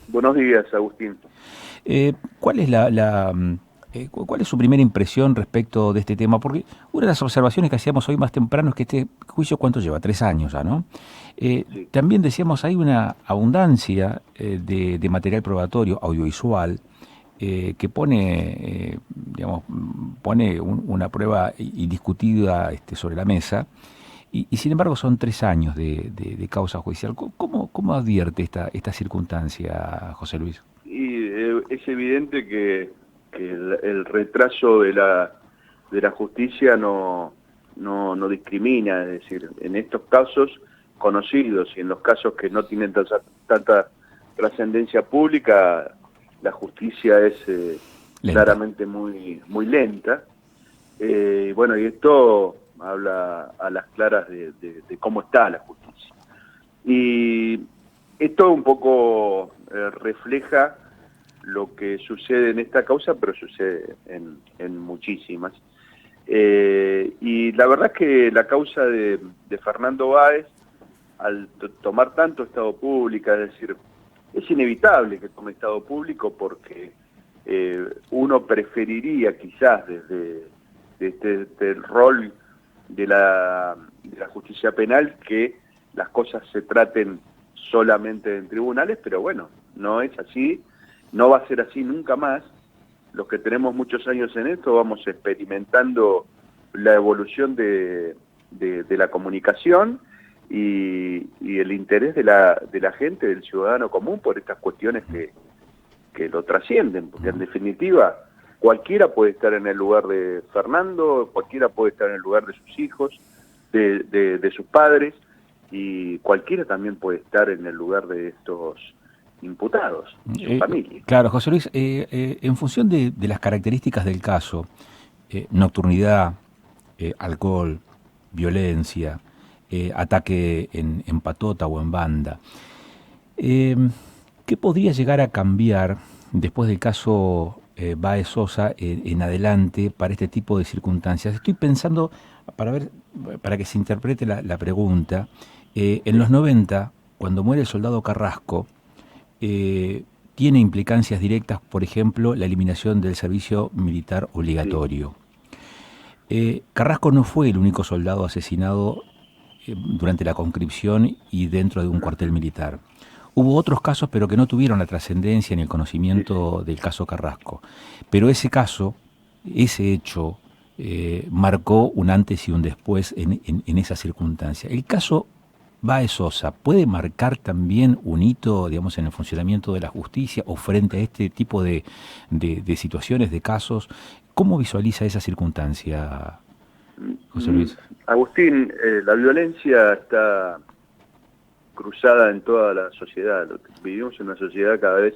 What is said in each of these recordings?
Buenos días, Agustín. ¿Cuál es cuál es su primera impresión respecto de este tema? Porque una de las observaciones que hacíamos hoy más temprano es que este juicio, ¿cuánto lleva? 3 años ya, ¿no? Sí. También decíamos, hay una abundancia de material probatorio audiovisual que pone una prueba indiscutida sobre la mesa. Y sin embargo son 3 años de causa judicial. ¿Cómo advierte esta circunstancia, José Luis? Y es evidente que el retraso de la justicia no discrimina, es decir, en estos casos conocidos y en los casos que no tienen tanta trascendencia pública, la justicia es Lenta. claramente muy lenta. Bueno, y esto habla a las claras de cómo está la justicia. Y esto un poco refleja lo que sucede en esta causa, pero sucede en muchísimas. Y la verdad es que la causa de Fernando Báez, al tomar tanto estado público, es decir, es inevitable que tome estado público porque uno preferiría quizás desde el rol de la justicia penal que las cosas se traten solamente en tribunales, pero bueno, no es así, no va a ser así nunca más. Los que tenemos muchos años en esto vamos experimentando la evolución de la comunicación y el interés de la gente, del ciudadano común por estas cuestiones que lo trascienden, porque en definitiva cualquiera puede estar en el lugar de Fernando, cualquiera puede estar en el lugar de sus hijos, de sus padres, y cualquiera también puede estar en el lugar de estos imputados y sus familias. Claro, José Luis, en función de las características del caso, nocturnidad, alcohol, violencia, ataque en patota o en banda, eh, ¿qué podría llegar a cambiar después del caso Baez Sosa en adelante para este tipo de circunstancias? Estoy pensando, para ver, para que se interprete la pregunta, en Sí, los 90, cuando muere el soldado Carrasco, tiene implicancias directas, por ejemplo, la eliminación del servicio militar sí, obligatorio. Carrasco no fue el único soldado asesinado durante la conscripción y dentro de un cuartel ujú, militar. Hubo otros casos, pero que no tuvieron la trascendencia ni el sí, sí. conocimiento del caso Carrasco. Pero ese caso, ese hecho, marcó un antes y un después en esa circunstancia. El caso Baez Sosa puede marcar también un hito, digamos, en el funcionamiento de la justicia o frente a este tipo de situaciones, de casos. ¿Cómo visualiza esa circunstancia, José Mm, Luis? Agustín, la violencia está cruzada en toda la sociedad. Vivimos en una sociedad cada vez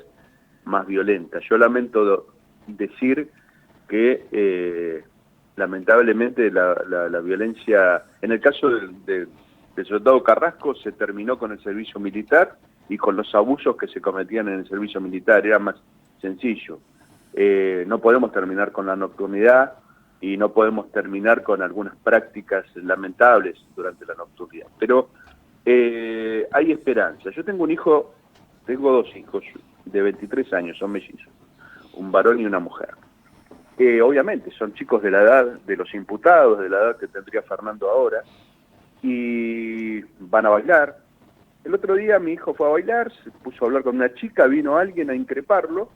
más violenta. Yo lamento decir que lamentablemente la violencia, en el caso del soldado Carrasco, se terminó con el servicio militar y con los abusos que se cometían en el servicio militar, era más sencillo. No podemos terminar con la nocturnidad y no podemos terminar con algunas prácticas lamentables durante la nocturnidad. Pero hay esperanza. Yo tengo dos hijos de 23 años, son mellizos, un varón y una mujer. Obviamente son chicos de la edad de los imputados, de la edad que tendría Fernando ahora, y van a bailar. El otro día mi hijo fue a bailar, se puso a hablar con una chica, vino alguien a increparlo,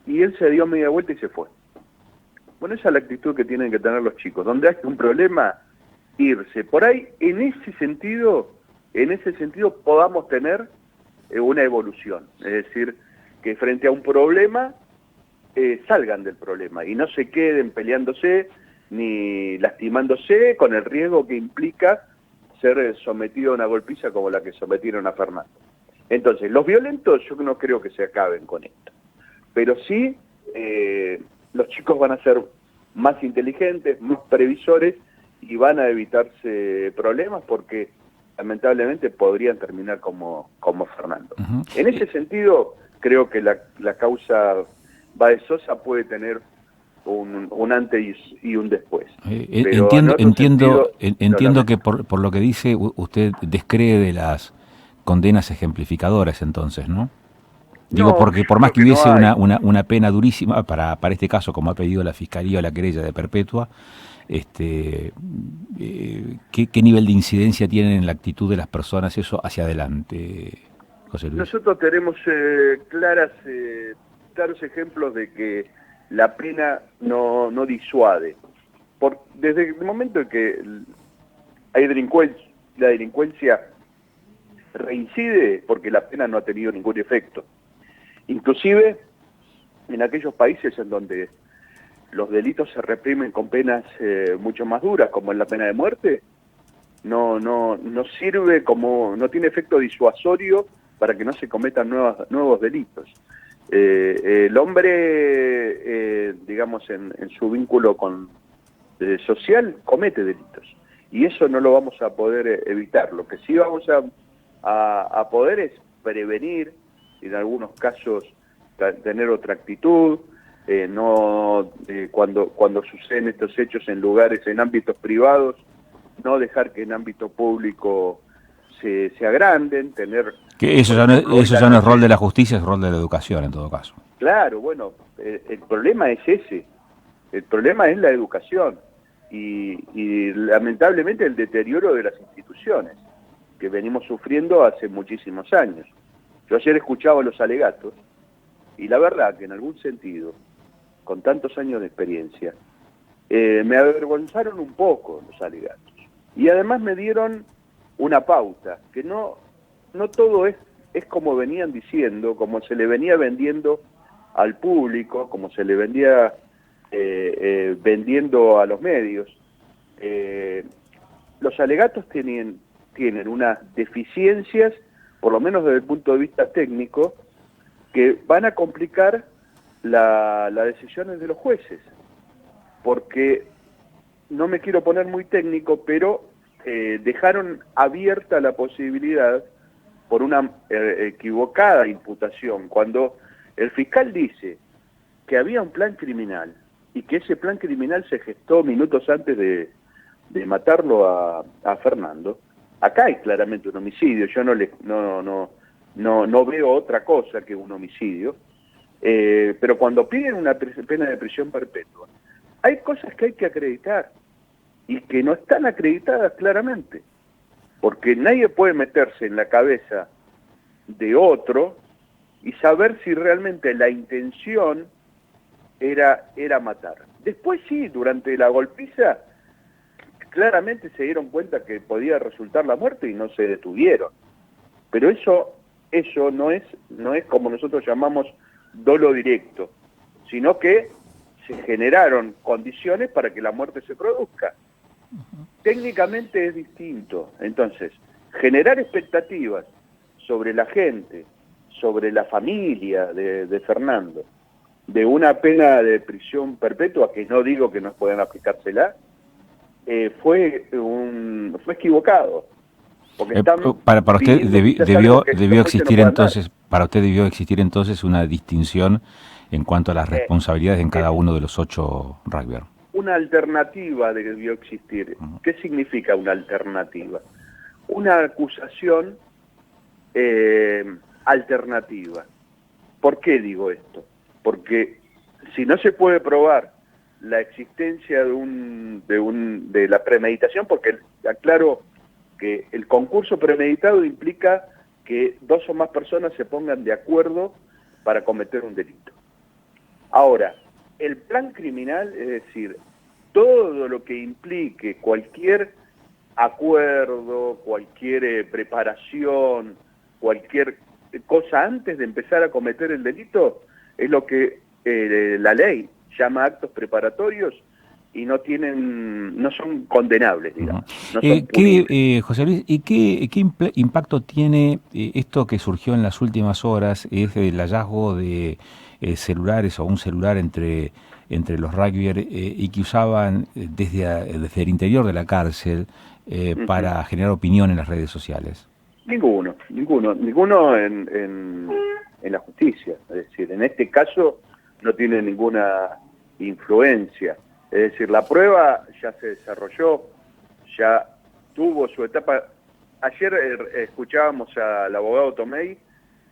y él se dio media vuelta y se fue. Bueno, esa es la actitud que tienen que tener los chicos. Donde hay un problema, irse. Por ahí, en ese sentido podamos tener una evolución. Es decir, que frente a un problema salgan del problema y no se queden peleándose ni lastimándose con el riesgo que implica ser sometido a una golpiza como la que sometieron a Fernando. Entonces, los violentos yo no creo que se acaben con esto, pero sí los chicos van a ser más inteligentes, más previsores y van a evitarse problemas porque lamentablemente podrían terminar como Fernando. Ujú. En ese sentido, creo que la causa Baez Sosa puede tener un antes y un después, pero en otro sentido, no Entiendo que lamento. por lo que dice usted descree de las condenas ejemplificadoras entonces, ¿no? Digo, No, porque yo por más creo que que no hubiese hay. una pena durísima para este caso, como ha pedido la Fiscalía o la querella de perpetua, ¿qué nivel de incidencia tiene en la actitud de las personas eso hacia adelante, José Luis? Nosotros tenemos claros ejemplos de que la pena no disuade. Desde el momento en que hay delincuencia, la delincuencia reincide porque la pena no ha tenido ningún efecto. Inclusive en aquellos países en donde los delitos se reprimen con penas mucho más duras, como en la pena de muerte, no sirve no tiene efecto disuasorio para que no se cometan nuevos delitos. El hombre, digamos, en su vínculo social, comete delitos. Y eso no lo vamos a poder evitar. Lo que sí vamos a poder es prevenir, en algunos casos tener otra actitud, cuando suceden estos hechos en lugares, en ámbitos privados, no dejar que en ámbito público se agranden, tener, Que por ejemplo, hoy eso la ya no es rol noche. de la justicia, es rol de la educación en todo caso. Claro, bueno, el problema es ese, el problema es la educación y lamentablemente el deterioro de las instituciones que venimos sufriendo hace muchísimos años. Yo ayer escuchaba los alegatos y la verdad que en algún sentido, con tantos años de experiencia, me avergonzaron un poco los alegatos. Y además me dieron una pauta, que no todo es como venían diciendo, como se le venía vendiendo al público, como se le venía vendiendo a los medios. Los alegatos tienen unas deficiencias, por lo menos desde el punto de vista técnico, que van a complicar las decisiones de los jueces, porque no me quiero poner muy técnico, pero dejaron abierta la posibilidad por una equivocada imputación. Cuando el fiscal dice que había un plan criminal y que ese plan criminal se gestó minutos antes de matarlo a Fernando, acá hay claramente un homicidio. Yo no veo otra cosa que un homicidio, pero cuando piden una pena de prisión perpetua, hay cosas que hay que acreditar y que no están acreditadas claramente, porque nadie puede meterse en la cabeza de otro y saber si realmente la intención era matar. Después sí, durante la golpiza, claramente se dieron cuenta que podía resultar la muerte y no se detuvieron. Pero eso no es como nosotros llamamos dolo directo, sino que se generaron condiciones para que la muerte se produzca. Técnicamente es distinto. Entonces, generar expectativas sobre la gente, sobre la familia de Fernando, de una pena de prisión perpetua, que no digo que no puedan aplicársela, fue equivocado. Porque están Para usted pidiendo quizás algo que los jueces no puedan dar. para usted debió existir entonces una distinción en cuanto a las responsabilidades en cada uno de los 8 rugbyers. Una alternativa debió existir. ¿Qué significa una alternativa? Una acusación alternativa. ¿Por qué digo esto? Porque si no se puede probar la existencia de la premeditación, porque aclaro que el concurso premeditado implica que 2 o más personas se pongan de acuerdo para cometer un delito. Ahora, el plan criminal, es decir, todo lo que implique cualquier acuerdo, cualquier preparación, cualquier cosa antes de empezar a cometer el delito, es lo que la ley llama actos preparatorios y no son condenables, digamos. No son punibles. José Luis, ¿y qué impacto tiene esto que surgió en las últimas horas, es el hallazgo de celulares o un celular entre los rugbyers y que usaban desde el interior de la cárcel para generar opinión en las redes sociales? Ninguno en la justicia. Es decir, en este caso no tiene ninguna influencia. Es decir, la prueba ya se desarrolló, ya tuvo su etapa. Ayer escuchábamos al abogado Tomei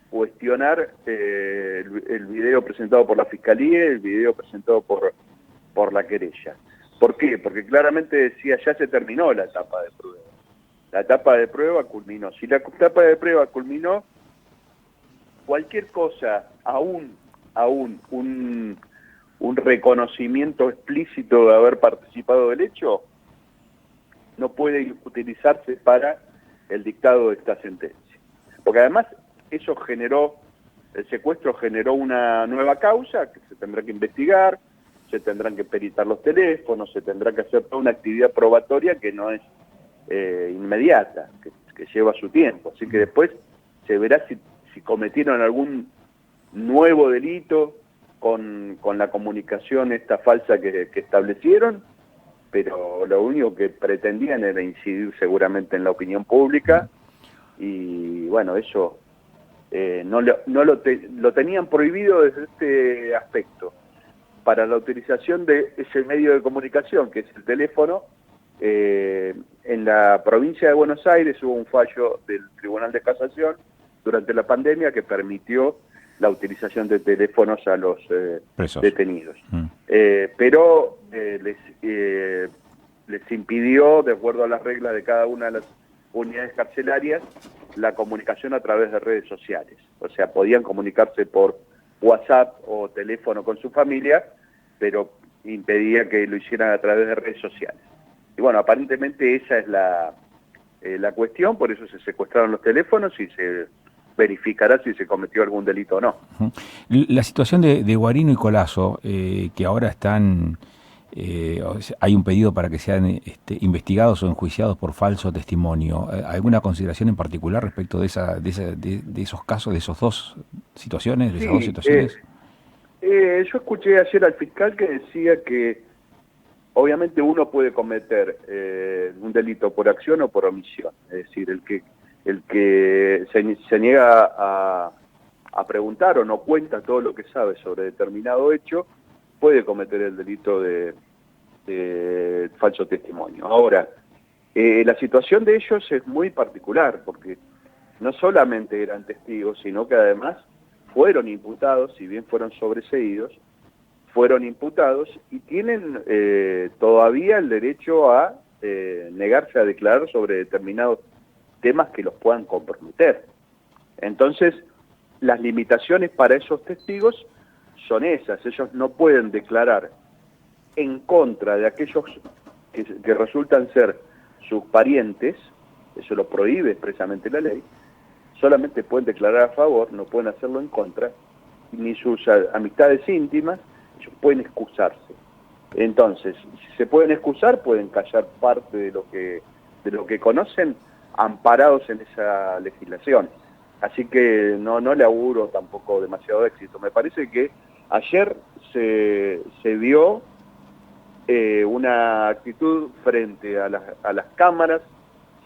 cuestionar el video presentado por la Fiscalía y el video presentado por la querella. ¿Por qué? Porque claramente decía, ya se terminó la etapa de prueba. La etapa de prueba culminó. Si la etapa de prueba culminó, cualquier cosa, aún un reconocimiento explícito de haber participado del hecho, no puede utilizarse para el dictado de esta sentencia. Porque además eso el secuestro generó una nueva causa que se tendrá que investigar, se tendrán que peritar los teléfonos, se tendrá que hacer toda una actividad probatoria que no es inmediata, que lleva su tiempo. Así que después se verá si cometieron algún nuevo delito con la comunicación esta falsa que establecieron, pero lo único que pretendían era incidir seguramente en la opinión pública, y bueno, eso lo tenían prohibido desde este aspecto. Para la utilización de ese medio de comunicación, que es el teléfono, en la provincia de Buenos Aires hubo un fallo del Tribunal de Casación durante la pandemia que permitió la utilización de teléfonos a los detenidos. Pero les impidió, de acuerdo a las reglas de cada una de las unidades carcelarias, la comunicación a través de redes sociales. O sea, podían comunicarse por WhatsApp o teléfono con su familia, pero impedía que lo hicieran a través de redes sociales. Y bueno, aparentemente esa es la cuestión, por eso se secuestraron los teléfonos y se verificará si se cometió algún delito o no. La situación de Guarino y Colasso, que ahora están, hay un pedido para que sean investigados o enjuiciados por falso testimonio. ¿Alguna consideración en particular respecto de esos casos, de esas dos situaciones, de esas dos situaciones? Yo escuché ayer al fiscal que decía que obviamente uno puede cometer un delito por acción o por omisión, es decir, el que se niega a preguntar o no cuenta todo lo que sabe sobre determinado hecho, puede cometer el delito de falso testimonio. Ahora, la situación de ellos es muy particular, porque no solamente eran testigos, sino que además fueron imputados, si bien fueron sobreseídos, fueron imputados y tienen todavía el derecho a negarse a declarar sobre determinados temas que los puedan comprometer. Entonces, las limitaciones para esos testigos son esas. Ellos no pueden declarar en contra de aquellos que resultan ser sus parientes, eso lo prohíbe expresamente la ley. Solamente pueden declarar a favor, no pueden hacerlo en contra, ni sus amistades íntimas, ellos pueden excusarse. Entonces, si se pueden excusar, pueden callar parte de lo que conocen, amparados en esa legislación. Así que no le auguro tampoco demasiado éxito. Me parece que ayer se vio una actitud frente a las cámaras,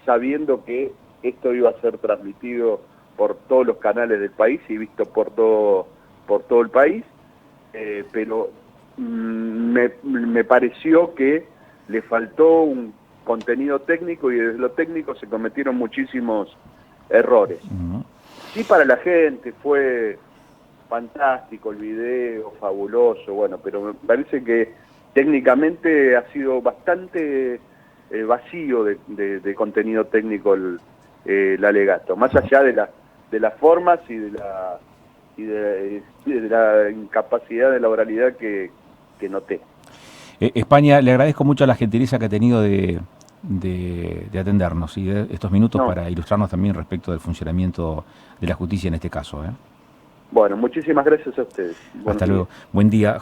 sabiendo que esto iba a ser transmitido por todos los canales del país y visto por todo el país, pero me pareció que le faltó un contenido técnico y desde lo técnico se cometieron muchísimos errores. Sí, para la gente fue fantástico el video, fabuloso, bueno, pero me parece que técnicamente ha sido bastante vacío de contenido técnico el alegato, más allá de las formas y de la incapacidad de la oralidad que noté. España, le agradezco mucho la gentileza que ha tenido de atendernos y de estos minutos para ilustrarnos también respecto del funcionamiento de la justicia en este caso. Bueno, muchísimas gracias a ustedes. Hasta luego. Buen día.